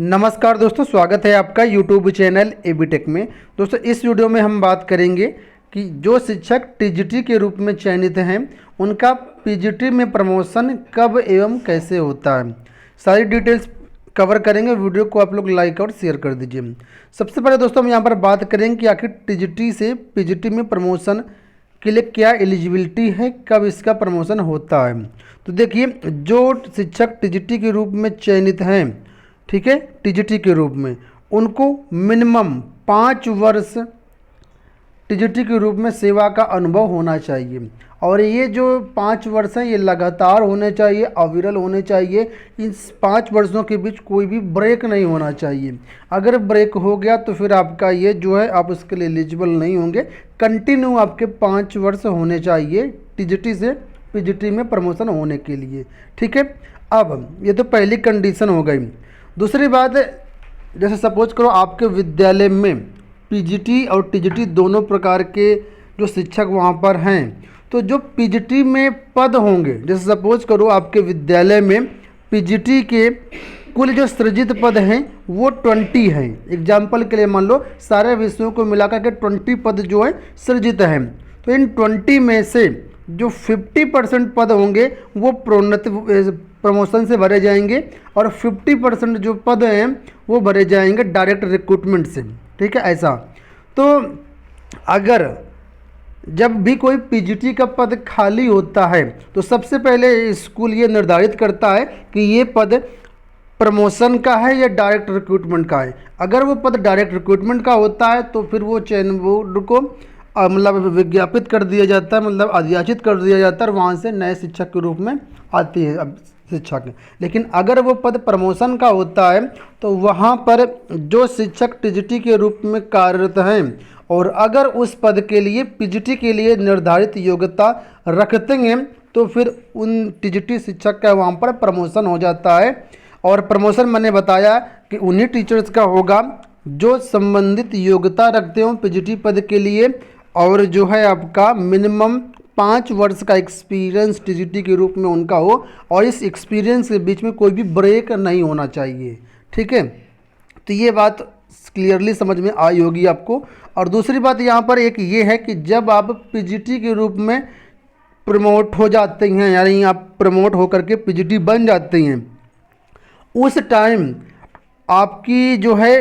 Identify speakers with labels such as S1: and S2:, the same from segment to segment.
S1: नमस्कार दोस्तों, स्वागत है आपका यूट्यूब चैनल एबी टेक में। दोस्तों इस वीडियो में हम बात करेंगे कि जो शिक्षक टीजीटी के रूप में चयनित हैं उनका पीजीटी में प्रमोशन कब एवं कैसे होता है, सारी डिटेल्स कवर करेंगे। वीडियो को आप लोग लाइक और शेयर कर दीजिए। सबसे पहले दोस्तों हम यहाँ पर बात करेंगे कि आखिर टीजीटी से पीजीटी में प्रमोशन के लिए क्या एलिजिबिलिटी है, कब इसका प्रमोशन होता है। तो देखिए, जो शिक्षक टीजीटी के रूप में चयनित हैं, ठीक है, टीजीटी के रूप में उनको मिनिमम 5 वर्ष टीजीटी के रूप में सेवा का अनुभव होना चाहिए। और ये जो 5 वर्ष हैं ये लगातार होने चाहिए, अविरल होने चाहिए। इस 5 वर्षों के बीच कोई भी ब्रेक नहीं होना चाहिए। अगर ब्रेक हो गया तो फिर आपका ये जो है आप उसके लिए एलिजिबल नहीं होंगे। कंटिन्यू आपके 5 वर्ष होने चाहिए टीजीटी से पीजीटी में प्रमोशन होने के लिए, ठीक है। अब ये तो पहली कंडीशन हो गई। दूसरी बात, जैसे सपोज करो आपके विद्यालय में पीजीटी और टीजीटी दोनों प्रकार के जो शिक्षक वहाँ पर हैं, तो जो पीजीटी में पद होंगे, जैसे सपोज करो आपके विद्यालय में पीजीटी के कुल जो सृजित पद हैं वो 20 हैं। एग्जाम्पल के लिए मान लो सारे विषयों को मिलाकर के 20 पद जो है सृजित हैं। तो इन 20 में से जो 50% पद होंगे वो प्रोन्नति प्रमोशन से भरे जाएंगे और 50% जो पद हैं वो भरे जाएंगे डायरेक्ट रिक्रूटमेंट से, ठीक है। ऐसा तो अगर जब भी कोई पीजीटी का पद खाली होता है तो सबसे पहले स्कूल ये निर्धारित करता है कि ये पद प्रमोशन का है या डायरेक्ट रिक्रूटमेंट का है। अगर वो पद डायरेक्ट रिक्रूटमेंट का होता है तो फिर वो चयन बोर्ड को मतलब विज्ञापित कर दिया जाता है, मतलब अधियाचित कर दिया जाता है और वहाँ से नए शिक्षक के रूप में आती है अब शिक्षक। लेकिन अगर वो पद प्रमोशन का होता है तो वहाँ पर जो शिक्षक टीजीटी के रूप में कार्यरत हैं और अगर उस पद के लिए पीजीटी के लिए निर्धारित योग्यता रखते हैं तो फिर उन टीजीटी शिक्षक का वहाँ पर प्रमोशन हो जाता है। और प्रमोशन मैंने बताया कि उन्हीं टीचर्स का होगा जो संबंधित योग्यता रखते हो पीजीटी पद के लिए और जो है आपका मिनिमम 5 वर्ष का एक्सपीरियंस टीजीटी के रूप में उनका हो और इस एक्सपीरियंस के बीच में कोई भी ब्रेक नहीं होना चाहिए, ठीक है। तो ये बात क्लियरली समझ में आई होगी आपको। और दूसरी बात यहाँ पर एक ये है कि जब आप पीजीटी के रूप में प्रमोट हो जाते हैं, यानी आप प्रमोट होकर के पीजीटी बन जाते हैं, उस टाइम आपकी जो है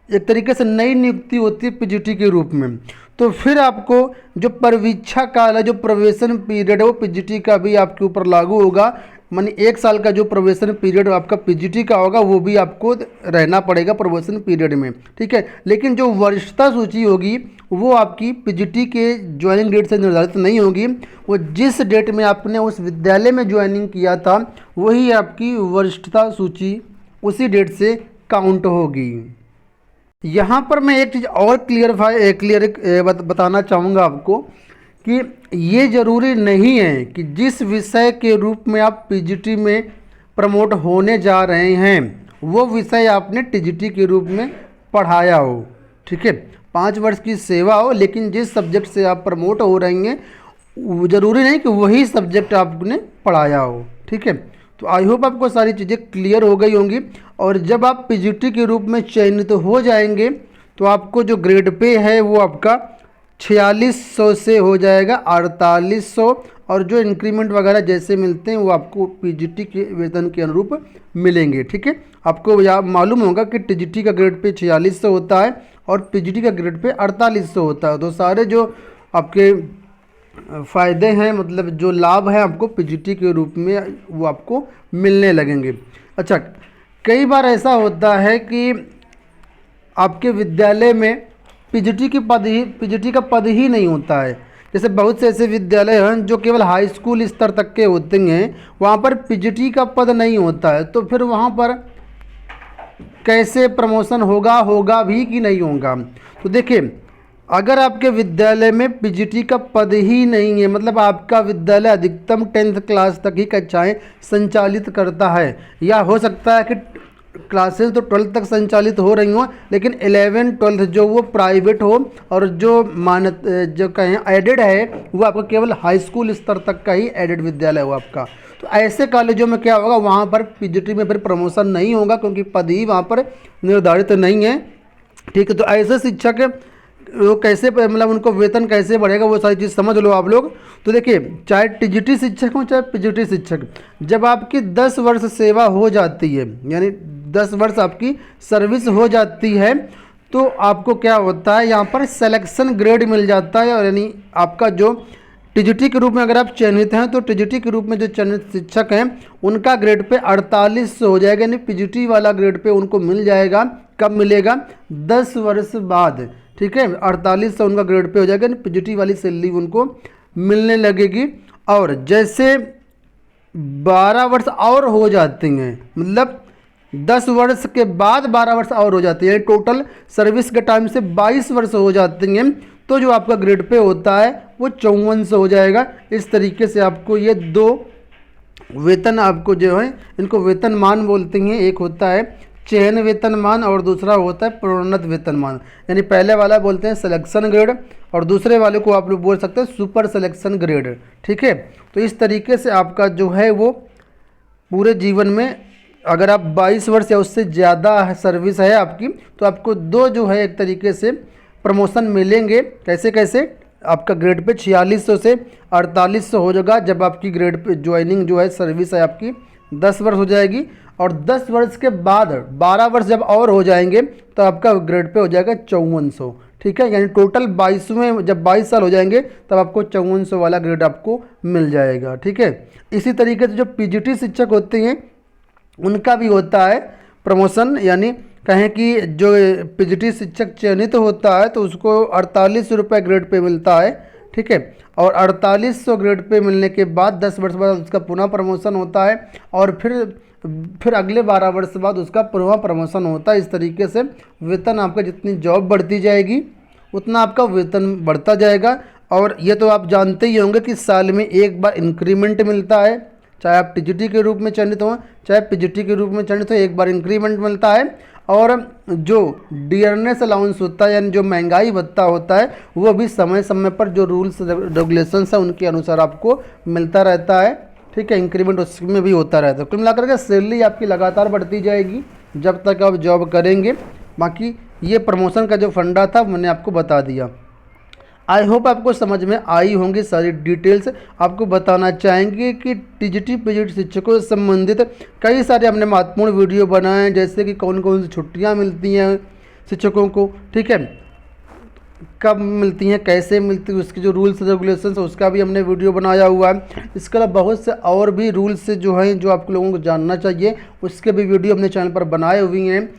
S1: एक तरीके से नई नियुक्ति होती है पीजीटी के रूप में। तो फिर आपको जो प्रवीक्षा काल है, जो प्रोबेशन पीरियड है, वो पीजीटी का भी आपके ऊपर लागू होगा। माने 1 साल का जो प्रोबेशन पीरियड आपका पीजीटी का होगा वो भी आपको रहना पड़ेगा प्रोबेशन पीरियड में, ठीक है। लेकिन जो वरिष्ठता सूची होगी वो आपकी पीजीटी के ज्वाइनिंग डेट से निर्धारित नहीं होगी। वो जिस डेट में आपने उस विद्यालय में ज्वाइनिंग किया था वही आपकी वरिष्ठता सूची उसी डेट से काउंट होगी। यहाँ पर मैं एक चीज़ और क्लियर बताना चाहूँगा आपको कि ये ज़रूरी नहीं है कि जिस विषय के रूप में आप पीजीटी में प्रमोट होने जा रहे हैं वो विषय आपने टीजीटी के रूप में पढ़ाया हो, ठीक है। 5 वर्ष की सेवा हो, लेकिन जिस सब्जेक्ट से आप प्रमोट हो रहे हैं ज़रूरी नहीं कि वही सब्जेक्ट आपने पढ़ाया हो, ठीक है। तो आई होप आपको सारी चीज़ें क्लियर हो गई होंगी। और जब आप पीजीटी के रूप में चयनित हो जाएंगे तो आपको जो ग्रेड पे है वो आपका 4600 से हो जाएगा 4800 और जो इंक्रीमेंट वगैरह जैसे मिलते हैं वो आपको पीजीटी के वेतन के अनुरूप मिलेंगे, ठीक है। आपको मालूम होगा कि टीजीटी का ग्रेड पे 4600 होता है और पीजीटी का ग्रेड पे 4800 होता है। तो सारे जो आपके फ़ायदे हैं, मतलब जो लाभ हैं आपको पीजीटी के रूप में वो आपको मिलने लगेंगे। अच्छा, कई बार ऐसा होता है कि आपके विद्यालय में पीजीटी का पद ही नहीं होता है। जैसे बहुत से ऐसे विद्यालय हैं जो केवल हाई स्कूल स्तर तक के होते हैं, वहाँ पर पीजीटी का पद नहीं होता है। तो फिर वहाँ पर कैसे प्रमोशन होगा भी कि नहीं होगा। तो देखिए, अगर आपके विद्यालय में पीजीटी का पद ही नहीं है, मतलब आपका विद्यालय अधिकतम 10th क्लास तक ही कक्षाएं संचालित करता है, या हो सकता है कि क्लासेस तो 12th तक संचालित हो रही हों लेकिन 11th 12th जो वो प्राइवेट हो और जो कहें एडेड है वो आपका केवल हाई स्कूल स्तर तक का ही एडेड विद्यालय हो आपका। तो ऐसे कॉलेजों में क्या होगा, वहाँ पर पीजीटी में फिर प्रमोशन नहीं होगा क्योंकि पद ही वहाँ पर निर्धारित नहीं है। ठीक है, तो ऐसे शिक्षक वो कैसे मतलब उनको वेतन कैसे बढ़ेगा, वो सारी चीज़ समझ लो आप लोग। तो देखिए, चाहे टीजीटी शिक्षक हो चाहे पीजीटी शिक्षक, जब आपकी 10 वर्ष सेवा हो जाती है, यानी 10 वर्ष आपकी सर्विस हो जाती है, तो आपको क्या होता है, यहाँ पर सिलेक्शन ग्रेड मिल जाता है। और यानी आपका जो टीजीटी के रूप में अगर आप चयनित हैं, तो टीजीटी के रूप में जो चयनित शिक्षक हैं उनका ग्रेड पे 4800 हो जाएगा, यानी पीजीटी वाला ग्रेड पे उनको मिल जाएगा। कब मिलेगा, 10 वर्ष बाद। ठीक है, 4800 उनका ग्रेड पे हो जाएगा, यानी पीजीटी वाली सैलरी उनको मिलने लगेगी। और जैसे 12 वर्ष और हो जाते हैं, मतलब 10 वर्ष के बाद 12 वर्ष और हो जाते हैं, टोटल सर्विस के टाइम से 22 वर्ष हो जाते हैं, तो जो आपका ग्रेड पे होता है वो 5400 हो जाएगा। इस तरीके से आपको ये दो वेतन आपको जो है इनको वेतनमान बोलते हैं। एक होता है चयन वेतनमान और दूसरा होता है प्रोन्नत वेतनमान। यानी पहले वाला बोलते हैं सिलेक्शन ग्रेड और दूसरे वाले को आप लोग बोल सकते हैं सुपर सिलेक्शन ग्रेड। ठीक है, तो इस तरीके से आपका जो है वो पूरे जीवन में अगर आप 22 वर्ष या उससे ज़्यादा सर्विस है आपकी, तो आपको दो जो है एक तरीके से प्रमोशन मिलेंगे। कैसे कैसे, आपका ग्रेड पे 4600 से 4800 हो जाएगा जब आपकी ग्रेड पे ज्वाइनिंग जो है सर्विस है आपकी 10 वर्ष हो जाएगी। और 10 वर्ष के बाद 12 वर्ष जब और हो जाएंगे तो आपका ग्रेड पे हो जाएगा 5400। ठीक है, यानी टोटल 22वें जब 22 साल हो जाएंगे तब आपको 5400 वाला ग्रेड आपको मिल जाएगा। ठीक है, इसी तरीके से जो पीजीटी शिक्षक होते हैं उनका भी होता है प्रमोशन। यानी कहें कि जो पीजीटी शिक्षक चयनित होता है तो उसको 4800 रुपये ग्रेड पे मिलता है। ठीक है, और 4800 ग्रेड पे मिलने के बाद 10 वर्ष बाद उसका पुनः प्रमोशन होता है और फिर अगले 12 वर्ष बाद उसका पुनः प्रमोशन होता है। इस तरीके से वेतन आपका जितनी जॉब बढ़ती जाएगी उतना आपका वेतन बढ़ता जाएगा। और ये तो आप जानते ही होंगे कि साल में एक बार इंक्रीमेंट मिलता है, चाहे आप टीजीटी के रूप में चयनित हों चाहे पीजीटी के रूप में चयनित हो, एक बार इंक्रीमेंट मिलता है। और जो डियरनेस अलाउंस होता है यानी जो महंगाई भत्ता होता है वो भी समय समय पर जो रूल्स रेगुलेशंस हैं उनके अनुसार आपको मिलता रहता है। ठीक है, इंक्रीमेंट उसमें भी होता रहता है। कुल मिलाकर के सैलरी आपकी लगातार बढ़ती जाएगी जब तक आप जॉब करेंगे। बाकी ये प्रमोशन का जो फंडा था मैंने आपको बता दिया। आई होप आपको समझ में आई होंगी सारी डिटेल्स। आपको बताना चाहेंगे कि टीजीटी पीजीटी शिक्षकों से संबंधित कई सारे हमने महत्वपूर्ण वीडियो बनाए हैं, जैसे कि कौन कौन सी छुट्टियां मिलती हैं शिक्षकों को, ठीक है, कब मिलती हैं, कैसे मिलती है, उसके जो रूल्स रेगुलेशंस है उसका भी हमने वीडियो बनाया हुआ है। इसके अलावा बहुत से और भी रूल्स जो हैं जो आप लोगों को जानना चाहिए उसके भी वीडियो अपने चैनल पर बनाए हुए हैं।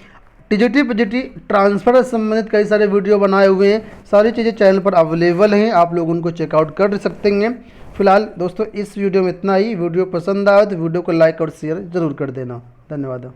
S1: टीजीटी पीजीटी ट्रांसफ़र से संबंधित कई सारे वीडियो बनाए हुए हैं, सारी चीज़ें चैनल पर अवेलेबल हैं, आप लोग उनको चेकआउट कर सकते हैं। फिलहाल दोस्तों इस वीडियो में इतना ही। वीडियो पसंद आया तो वीडियो को लाइक और शेयर ज़रूर कर देना। धन्यवाद।